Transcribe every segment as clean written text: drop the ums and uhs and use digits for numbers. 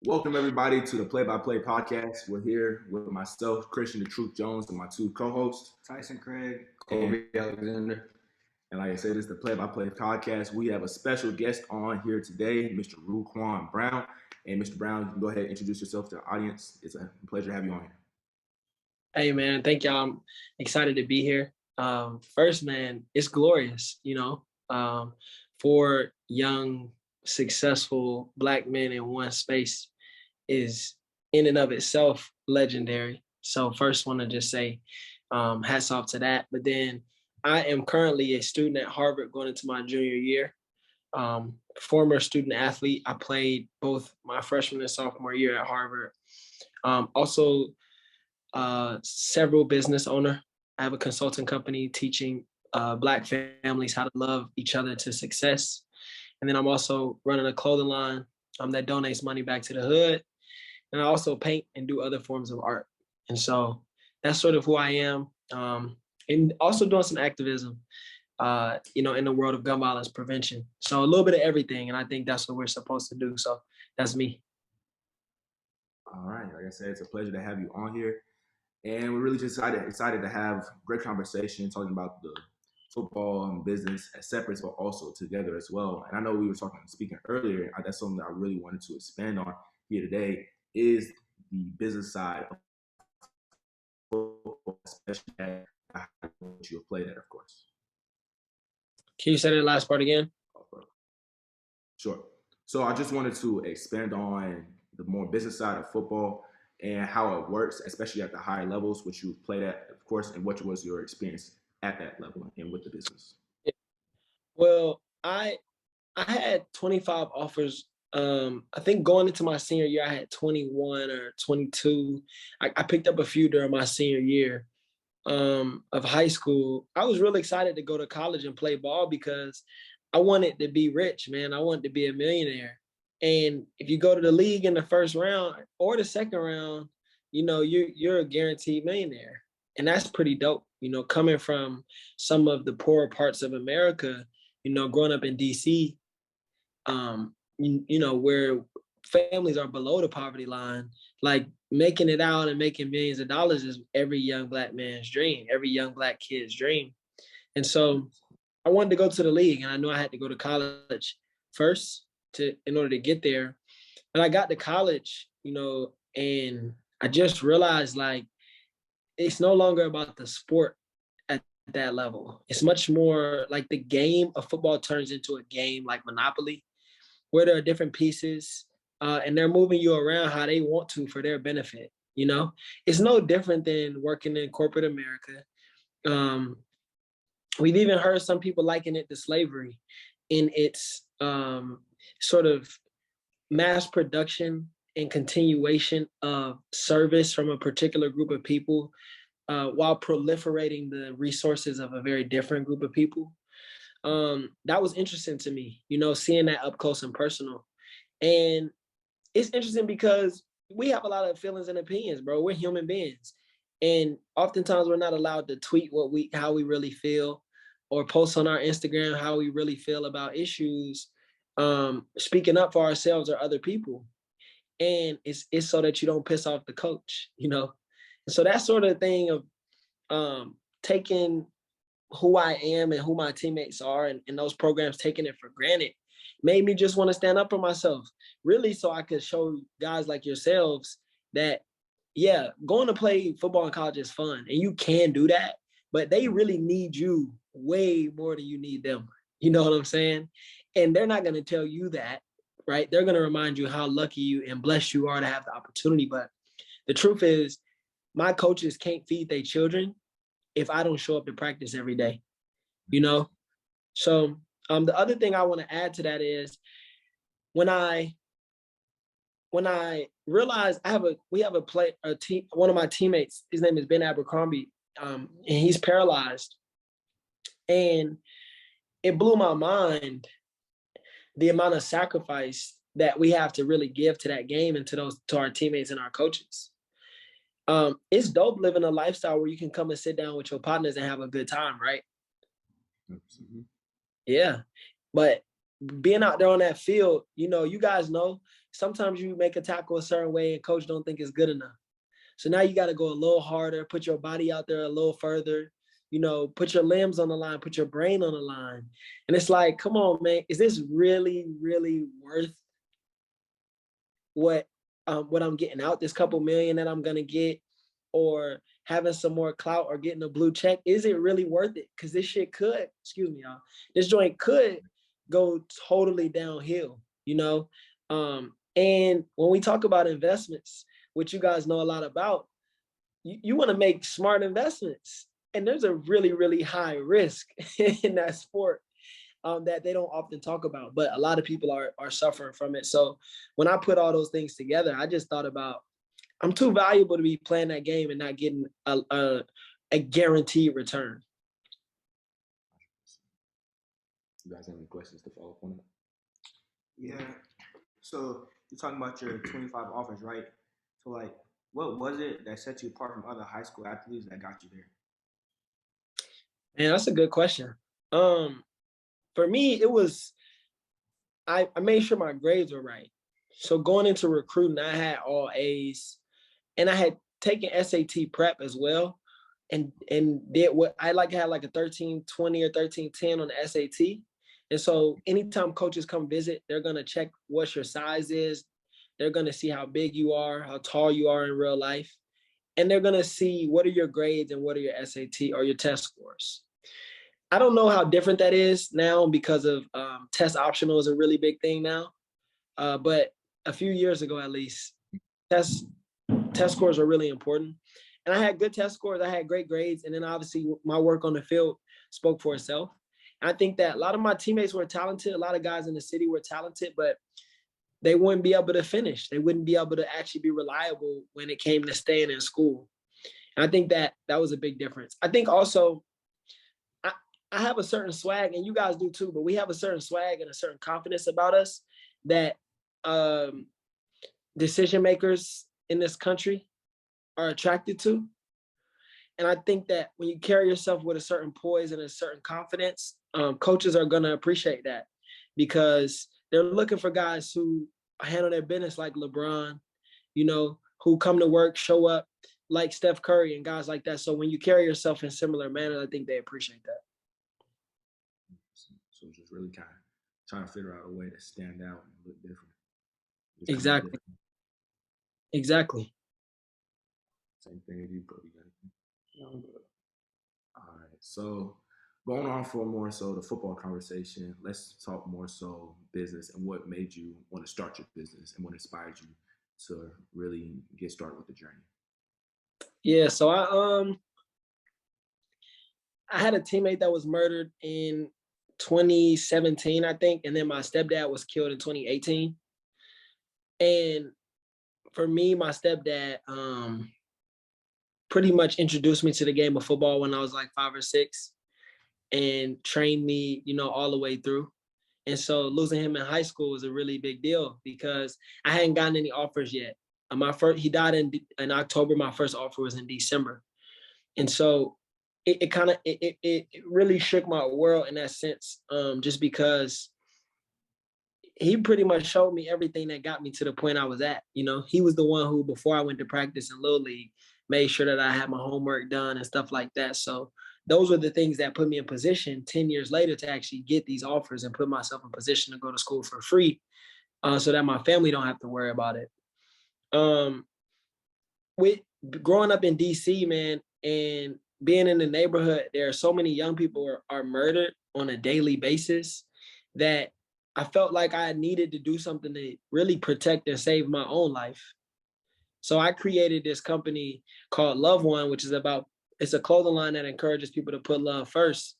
Welcome everybody to the Play by Play podcast. We're here with myself, Christian the Truth Jones, and my two co-hosts, Tyson Craig, Kobe Alexander. And like I said, it's the Play by Play podcast. We have a special guest on here today, Mr. Ruquan Brown. And Mr. Brown, you can go ahead and introduce yourself to the audience. It's a pleasure to have you on here. Hey man, thank y'all. I'm excited to be here. First, man, it's glorious, for young, successful Black men in one space is in and of itself legendary. So first want to just say hats off to that. But then I am currently a student at Harvard going into my junior year. Former student athlete. I played both my freshman and sophomore year at Harvard. Also several business owner. I have a consulting company teaching Black families how to love each other to success. And then I'm also running a clothing line that donates money back to the hood. And I also paint and do other forms of art. And so that's sort of who I am. And also doing some activism, in the world of gun violence prevention. So a little bit of everything. And I think that's what we're supposed to do. So that's me. All right. Like I said, it's a pleasure to have you on here. And we're really just excited to have great conversation talking about the football and business as separate, but also together as well. And I know we were speaking earlier, that's something that I really wanted to expand on here today is the business side of football, especially at what you have played at, of course. Can you say that last part again? Sure. So I just wanted to expand on the more business side of football and how it works, especially at the higher levels, which you've played at, of course, and what was your experience at that level and with the business? Well, I had 25 offers. I think going into my senior year, I had 21 or 22. I picked up a few during my senior year of high school. I was really excited to go to college and play ball because I wanted to be rich, man. I wanted to be a millionaire. And if you go to the league in the first round or the second round, you're a guaranteed millionaire. And that's pretty dope. Coming from some of the poorer parts of America, growing up in DC, where families are below the poverty line, like making it out and making millions of dollars is every young Black man's dream, every young Black kid's dream. And so I wanted to go to the league, and I knew I had to go to college first in order to get there. But I got to college, and I just realized like it's no longer about the sport at that level. It's much more like the game of football turns into a game like Monopoly, where there are different pieces and they're moving you around how they want to for their benefit. It's no different than working in corporate America. We've even heard some people liken it to slavery in its sort of mass production and continuation of service from a particular group of people while proliferating the resources of a very different group of people. That was interesting to me, seeing that up close and personal. And it's interesting because we have a lot of feelings and opinions, bro. We're human beings. And oftentimes we're not allowed to tweet how we really feel or post on our Instagram how we really feel about issues, speaking up for ourselves or other people. And it's so that you don't piss off the coach, And so that sort of thing of taking who I am and who my teammates are and those programs taking it for granted made me just want to stand up for myself, really, so I could show guys like yourselves that, yeah, going to play football in college is fun and you can do that, but they really need you way more than you need them. You know what I'm saying? And they're not going to tell you that, right? They're going to remind you how lucky you and blessed you are to have the opportunity. But the truth is, my coaches can't feed their children if I don't show up to practice every day, So the other thing I want to add to that is when I realized one of my teammates, his name is Ben Abercrombie, and he's paralyzed. And it blew my mind the amount of sacrifice that we have to really give to that game and to our teammates and our coaches. It's dope living a lifestyle where you can come and sit down with your partners and have a good time, right? Absolutely. Yeah. But being out there on that field, you guys know sometimes you make a tackle a certain way and coach don't think it's good enough. So now you got to go a little harder, put your body out there a little further, put your limbs on the line, put your brain on the line. And it's like, come on, man, is this really, really worth what I'm getting out, this couple million that I'm gonna get, or having some more clout or getting a blue check? Is it really worth it? Because this shit could, excuse me, y'all, this joint could go totally downhill, And when we talk about investments, which you guys know a lot about, you want to make smart investments. And there's a really, really high risk in that sport that they don't often talk about, but a lot of people are suffering from it. So when I put all those things together, I just thought about, I'm too valuable to be playing that game and not getting a guaranteed return. You guys have any questions to follow up on that? Yeah. So you're talking about your 25 offers, right? So like, what was it that set you apart from other high school athletes that got you there? Man, that's a good question. For me, it was, I made sure my grades were right. So going into recruiting, I had all A's, and I had taken SAT prep as well, and did what I had like a 1320 or 1310 on the SAT. And so anytime coaches come visit, they're gonna check what your size is. They're gonna see how big you are, how tall you are in real life, and they're gonna see what are your grades and what are your SAT or your test scores. I don't know how different that is now because of test optional is a really big thing now. But a few years ago, at least, test scores are really important. And I had good test scores. I had great grades. And then obviously my work on the field spoke for itself. And I think that a lot of my teammates were talented. A lot of guys in the city were talented, but they wouldn't be able to finish. They wouldn't be able to actually be reliable when it came to staying in school. And I think that was a big difference. I think also, I have a certain swag, and you guys do too, but we have a certain swag and a certain confidence about us that decision makers in this country are attracted to. And I think that when you carry yourself with a certain poise and a certain confidence, coaches are going to appreciate that, because they're looking for guys who handle their business like LeBron, who come to work, show up like Steph Curry and guys like that. So when you carry yourself in similar manner, I think they appreciate that. So just really kind of trying to figure out a way to stand out and look different. Exactly. Different. Exactly. Same thing as you, Cody. All right. So going on for more so the football conversation, let's talk more so business and what made you want to start your business and what inspired you to really get started with the journey. Yeah. So I had a teammate that was murdered in 2017, I think. And then my stepdad was killed in 2018. And for me, my stepdad pretty much introduced me to the game of football when I was like 5 or 6 and trained me, all the way through. And so losing him in high school was a really big deal because I hadn't gotten any offers yet. He died in October. My first offer was in December. And so it really shook my world in that sense, just because he pretty much showed me everything that got me to the point I was at. He was the one who, before I went to practice in Little League, made sure that I had my homework done and stuff like that. So those were the things that put me in position 10 years later to actually get these offers and put myself in position to go to school for free, so that my family don't have to worry about it. With growing up in DC, man, and being in the neighborhood, there are so many young people are murdered on a daily basis that I felt like I needed to do something to really protect and save my own life. So I created this company called Love One, which is it's a clothing line that encourages people to put love first,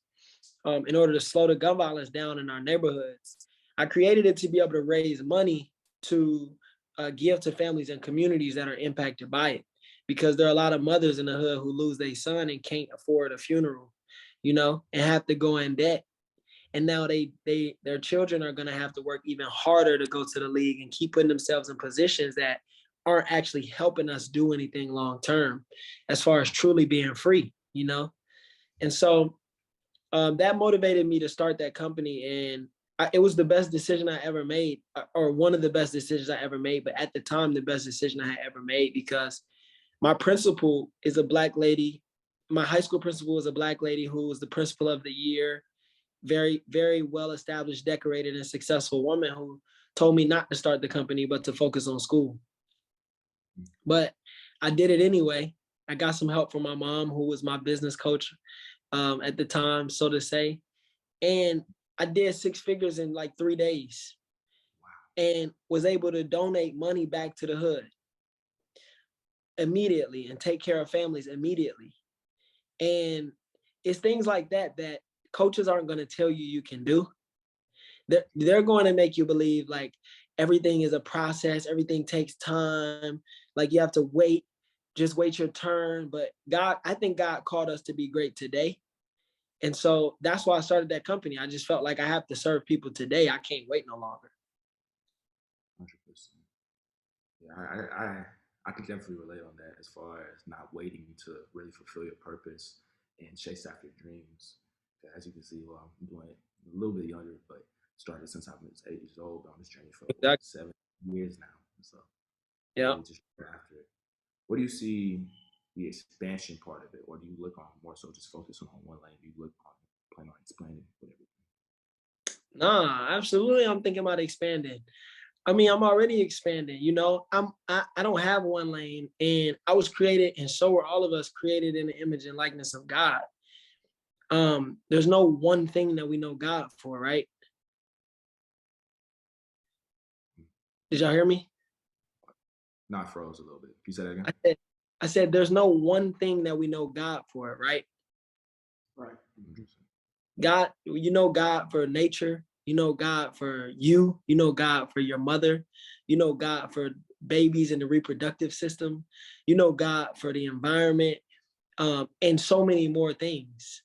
in order to slow the gun violence down in our neighborhoods. I created it to be able to raise money to give to families and communities that are impacted by it, because there are a lot of mothers in the hood who lose their son and can't afford a funeral, and have to go in debt. And now their children are going to have to work even harder to go to the league and keep putting themselves in positions that aren't actually helping us do anything long term as far as truly being free, And so that motivated me to start that company. And it was the best decision I ever made, or one of the best decisions I ever made. But at the time, the best decision I had ever made, because my principal is a Black lady. My high school principal was a Black lady who was the principal of the year. Very, very well established, decorated, and successful woman who told me not to start the company, but to focus on school. But I did it anyway. I got some help from my mom, who was my business coach at the time, so to say. And I did 6 figures in like 3 days and was able to donate money back to the hood immediately and take care of families immediately. And it's things like that that coaches aren't going to tell you you can do. They're going to make you believe like everything is a process, everything takes time, like you have to wait, just wait your turn. But I think God called us to be great today. And so that's why I started that company. I just felt like I have to serve people today. I can't wait no longer. 100%. Yeah, I can definitely relate on that as far as not waiting to really fulfill your purpose and chase after your dreams. As you can see, well, I'm doing it a little bit younger, but started since I was 8 years old. Been on this journey for Exactly. 7 years now. So Yeah. really just after it. What do you see the expansion part of it, or do you look on more so just focus on one lane? Do you look on plan on explaining whatever? Nah, absolutely. I'm thinking about expanding. I mean, I'm already expanding, you know. I don't have one lane, and I was created, and so were all of us, created in the image and likeness of God. There's no one thing that we know God for, right? Did y'all hear me? Not froze a little bit. Can you say that again? I said there's no one thing that we know God for, right? Right. God, you know God for nature, you know God for you know God for your mother, you know God for babies in the reproductive system, you know God for the environment, and so many more things.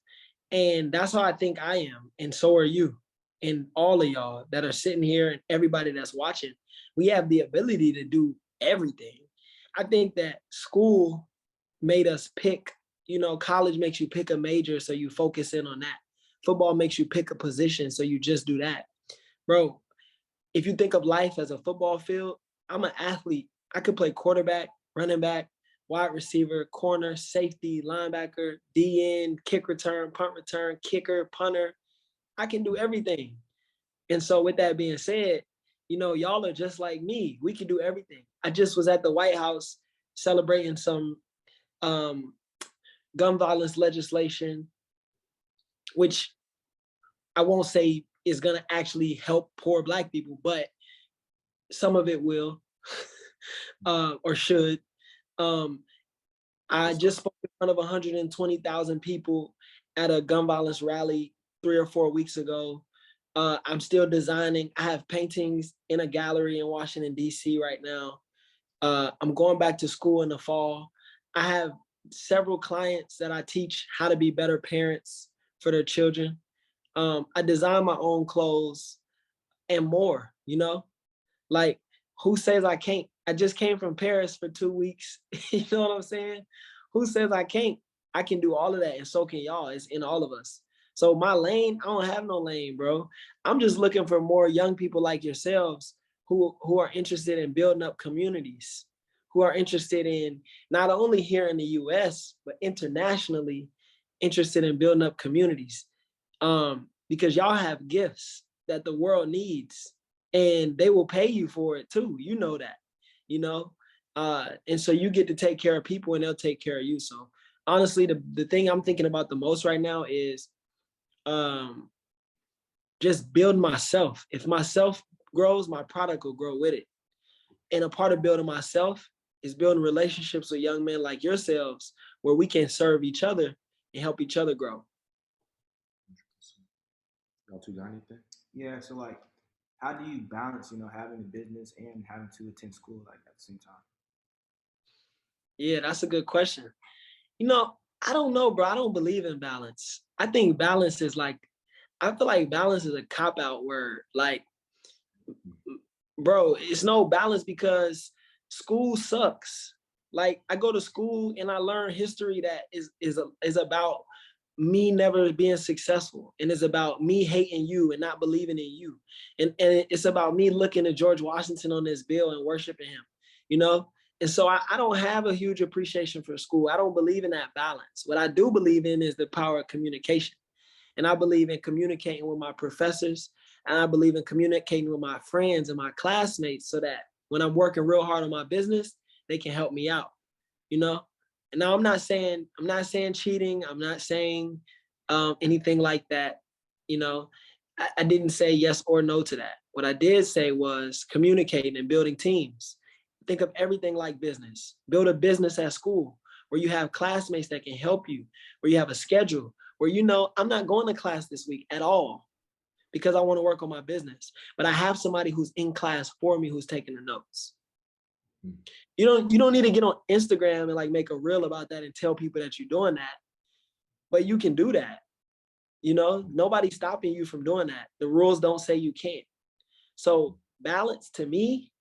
And that's how I think I am, and so are you, and all of y'all that are sitting here, and everybody that's watching. We have the ability to do everything. I think that school made us pick, you know, college makes you pick a major, so you focus in on that. Football makes you pick a position, so you just do that. Bro, if you think of life as a football field, I'm an athlete. I could play quarterback, running back, wide receiver, corner, safety, linebacker, DN, kick return, punt return, kicker, punter. I can do everything. And so with that being said, you know, y'all are just like me. We can do everything. I just was at the White House celebrating some gun violence legislation, which I won't say is going to actually help poor Black people, but some of it will or should. I just spoke in front of 120,000 people at a gun violence rally 3 or 4 weeks ago. I'm still designing. I have paintings in a gallery in Washington, D.C. right now. I'm going back to school in the fall. I have several clients that I teach how to be better parents for their children. I design my own clothes and more, you know? Like, who says I can't? I just came from Paris for 2 weeks. You know what I'm saying? Who says I can't? I can do all of that, and so can y'all. It's in all of us. So my lane, I don't have no lane, bro. I'm just looking for more young people like yourselves who are interested in building up communities, who are interested in not only here in the US, but internationally interested in building up communities. Because y'all have gifts that the world needs, and they will pay you for it too. You know that, you know? And so you get to take care of people and they'll take care of you. So honestly, the thing I'm thinking about the most right now is just build myself. If myself grows, my product will grow with it. And a part of building myself is building relationships with young men like yourselves, where we can serve each other and help each other grow. Y'all two got anything? Yeah. So like, how do you balance, you know, having a business and having to attend school like at the same time? Yeah, that's a good question. You know, I don't know, bro. I don't believe in balance. I think balance is like, I feel like balance is a cop-out word. Like, bro, it's no balance because school sucks. Like, I go to school and I learn history that is about me never being successful, and it's about me hating you and not believing in you, and it's about me looking at George Washington on this bill and worshiping him, you know. And so I don't have a huge appreciation for school. I don't believe in that balance. What I do believe in is the power of communication, and I believe in communicating with my professors, and I believe in communicating with my friends and my classmates, so that when I'm working real hard on my business, they can help me out, you know. And now I'm not saying cheating. I'm not saying anything like that. You know, I didn't say yes or no to that. What I did say was communicating and building teams. Think of everything like business. Build a business at school where you have classmates that can help you, where you have a schedule, where you know I'm not going to class this week at all because I want to work on my business, but I have somebody who's in class for me who's taking the notes. You don't need to get on Instagram and like make a reel about that and tell people that you're doing that, but you can do that. You know, nobody's stopping you from doing that. The rules don't say you can't. So balance to me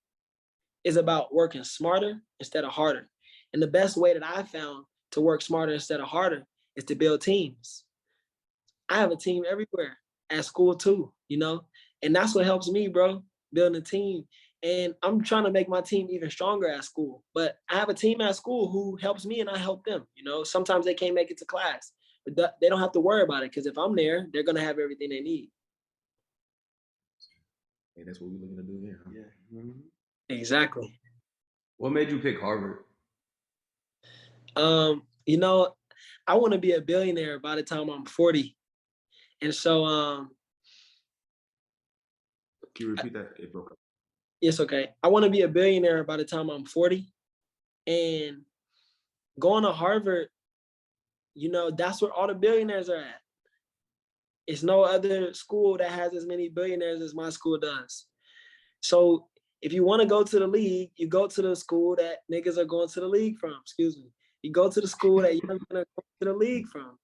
is about working smarter instead of harder. And the best way that I found to work smarter instead of harder is to build teams. I have a team everywhere at school too, you know, and that's what helps me, bro, building a team. And I'm trying to make my team even stronger at school. But I have a team at school who helps me and I help them. You know, sometimes they can't make it to class, but they don't have to worry about it because if I'm there, they're going to have everything they need. Hey, that's what we're looking to do here. Huh? Yeah. Mm-hmm. Exactly. What made you pick Harvard? You know, I want to be a billionaire by the time I'm 40. And so, Can you repeat that? It broke up. it's okay. I want to be a billionaire by the time I'm 40. And going to Harvard, you know, that's where all the billionaires are at. It's no other school that has as many billionaires as my school does. So if you want to go to the league, you go to the school that niggas are going to the league from. Excuse me. You go to the school that young men are going to the league from.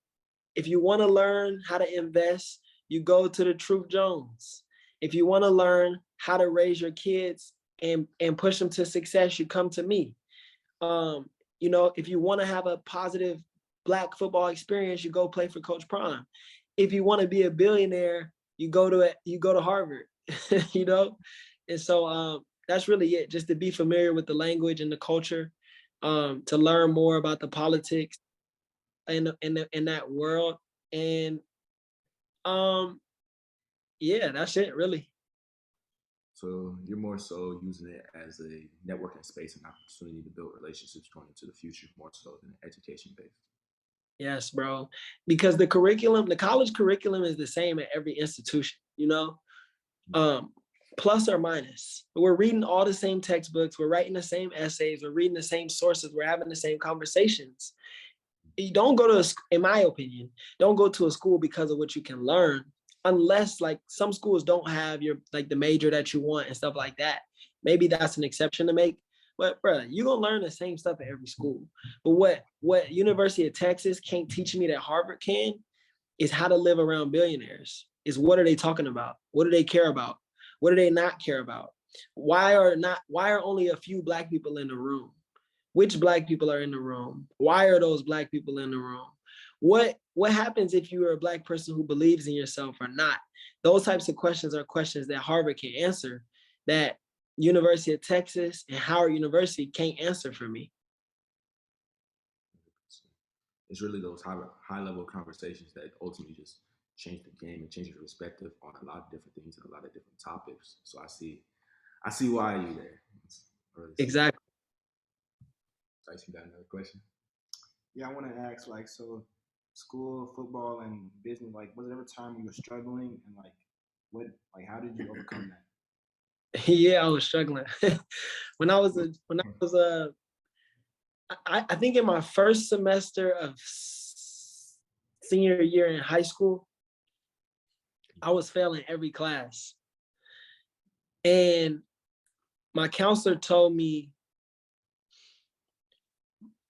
If you want to learn how to invest, you go to the Truth Jones. If you want to learn how to raise your kids and push them to success, you come to me. You know, if you want to have a positive Black football experience, you go play for Coach Prime. If you want to be a billionaire, you go to Harvard. You know, and so that's really it. Just to be familiar with the language and the culture, to learn more about the politics in that world, and yeah, that's it really. So you're more so using it as a networking space and opportunity to build relationships going into the future, more so than education based. Yes, bro, because the college curriculum is the same at every institution, you know, plus or minus. We're reading all the same textbooks, we're writing the same essays, we're reading the same sources, we're having the same conversations. You don't go to, in my opinion, don't go to a school because of what you can learn, unless like some schools don't have your like the major that you want and stuff like that. Maybe that's an exception to make. But bro, you're gonna learn the same stuff at every school. But what University of Texas can't teach me that Harvard can is how to live around billionaires. Is what are they talking about? What do they care about? What do they not care about? Why are only a few Black people in the room? Which Black people are in the room? Why are those Black people in the room? What happens if you are a Black person who believes in yourself or not? Those types of questions are questions that Harvard can answer, that University of Texas and Howard University can't answer for me. It's really those high level conversations that ultimately just change the game and change your perspective on a lot of different things and a lot of different topics. So I see why you're there. Really exactly. Tyson, you got another question? Yeah, I want to ask, like, so school, football, and business, like, was there ever a time you were struggling, and how did you overcome that? Yeah, I was struggling. I think in my first semester of senior year in high school, I was failing every class. And my counselor told me,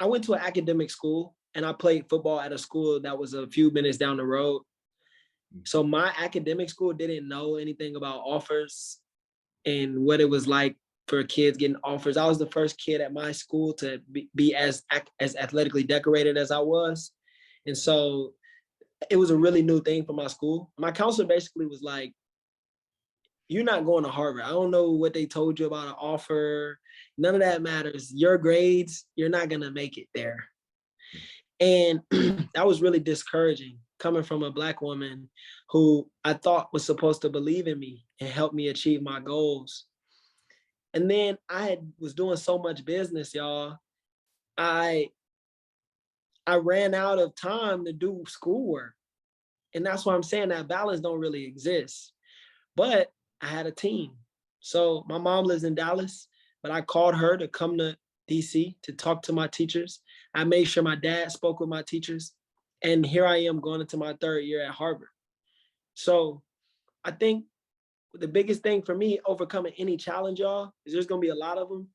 I went to an academic school and I played football at a school that was a few minutes down the road. So my academic school didn't know anything about offers and what it was like for kids getting offers. I was the first kid at my school to be as athletically decorated as I was. And so it was a really new thing for my school. My counselor basically was like, you're not going to Harvard. I don't know what they told you about an offer. None of that matters. Your grades, you're not going to make it there. And that was really discouraging coming from a Black woman who I thought was supposed to believe in me and help me achieve my goals. And then was doing so much business, y'all. I ran out of time to do schoolwork. And that's why I'm saying that balance don't really exist. But I had a team. So my mom lives in Dallas, but I called her to come to DC to talk to my teachers. I made sure my dad spoke with my teachers. And here I am going into my 3rd year at Harvard. So I think the biggest thing for me overcoming any challenge, y'all, is there's going to be a lot of them.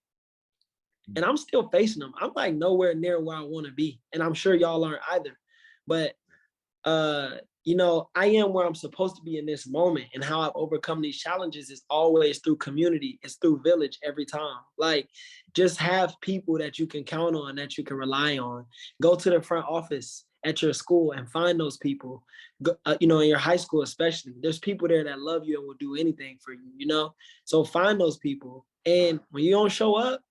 And I'm still facing them. I'm like nowhere near where I want to be. And I'm sure y'all aren't either. But you know, I am where I'm supposed to be in this moment, and how I've overcome these challenges is always through community. It's through village every time. Like, just have people that you can count on, that you can rely on. Go to the front office at your school and find those people. Go, you know, in your high school especially, there's people there that love you and will do anything for you, you know? So find those people. And when you don't show up,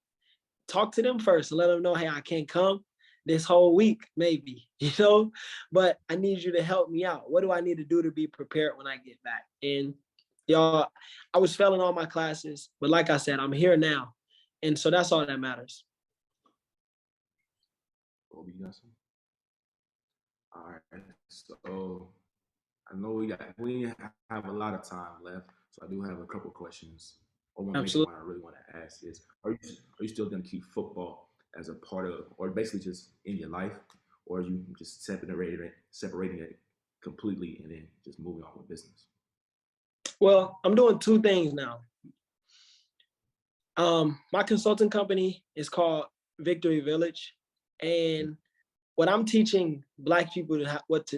talk to them first and let them know, hey, I can't come this whole week, maybe, you know, but I need you to help me out. What do I need to do to be prepared when I get back? And y'all, I was failing all my classes, but like I said, I'm here now. And so that's all that matters. Kobe, you got something? All right. So I know we have a lot of time left, so I do have a couple questions. Or one major Absolutely. one I really want to ask is: Are you still going to keep football as a part of, or basically just in your life, or are you just separating it completely and then just moving on with business? Well, I'm doing 2 things now. My consulting company is called Victory Village, and what I'm teaching Black people what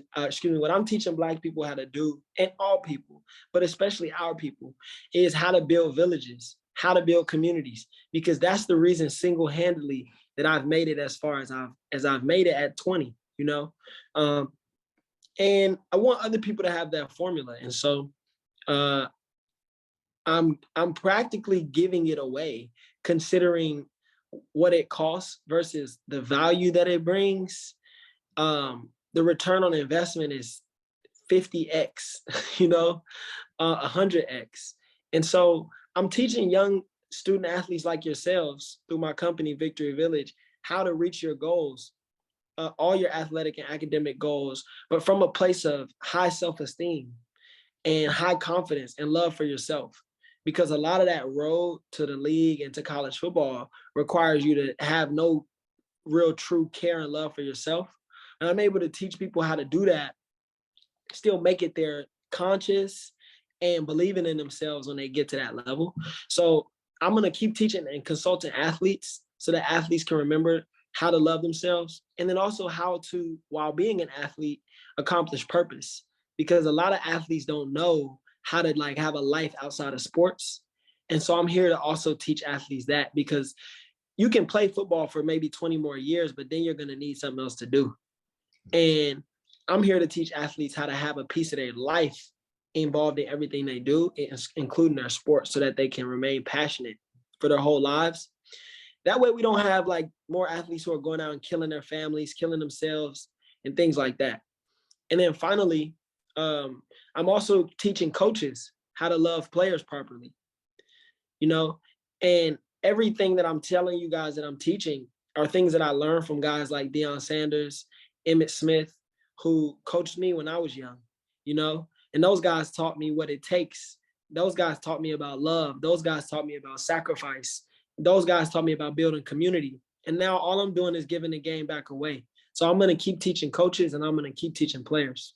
I'm teaching Black people how to do, and all people, but especially our people, is how to build villages, how to build communities, because that's the reason single-handedly that I've made it as far as I've made it at 20, you know, and I want other people to have that formula, and so I'm practically giving it away, considering what it costs versus the value that it brings. The return on investment is 50x, you know, 100x. And so I'm teaching young student athletes like yourselves through my company, Victory Village, how to reach your goals, all your athletic and academic goals, but from a place of high self-esteem and high confidence and love for yourself. Because a lot of that road to the league and to college football requires you to have no real true care and love for yourself. And I'm able to teach people how to do that, still make it their conscious and believing in themselves when they get to that level. So I'm going to keep teaching and consulting athletes so that athletes can remember how to love themselves, and then also how to, while being an athlete, accomplish purpose. Because a lot of athletes don't know how to like have a life outside of sports. And so I'm here to also teach athletes that, because you can play football for maybe 20 more years, but then you're going to need something else to do. And I'm here to teach athletes how to have a piece of their life involved in everything they do, including their sport, so that they can remain passionate for their whole lives. That way we don't have like more athletes who are going out and killing their families, killing themselves, and things like that. And then finally, I'm also teaching coaches how to love players properly, you know, and everything that I'm telling you guys that I'm teaching are things that I learned from guys like Deion Sanders, Emmitt Smith, who coached me when I was young, you know, and those guys taught me what it takes. Those guys taught me about love. Those guys taught me about sacrifice. Those guys taught me about building community. And now all I'm doing is giving the game back away. So I'm going to keep teaching coaches, and I'm going to keep teaching players.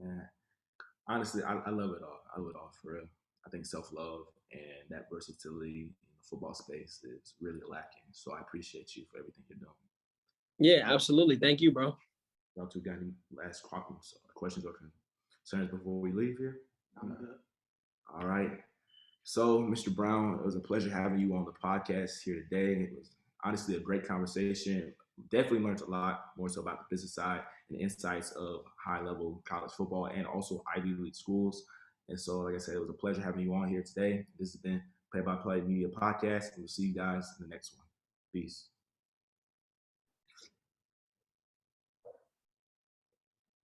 Man, honestly, I love it all. I love it all for real. I think self-love and that versatility in the football space is really lacking. So I appreciate you for everything you're doing. Yeah, absolutely. Thank you, bro. Y'all two got any last questions or concerns before we leave here? I'm good. All right. So, Mr. Brown, it was a pleasure having you on the podcast here today. It was honestly a great conversation, definitely learned a lot more so about the business side and insights of high-level college football and also Ivy League schools. And so, like I said, it was a pleasure having you on here today. This has been Play by Play Media Podcast, and we'll see you guys in the next one. Peace.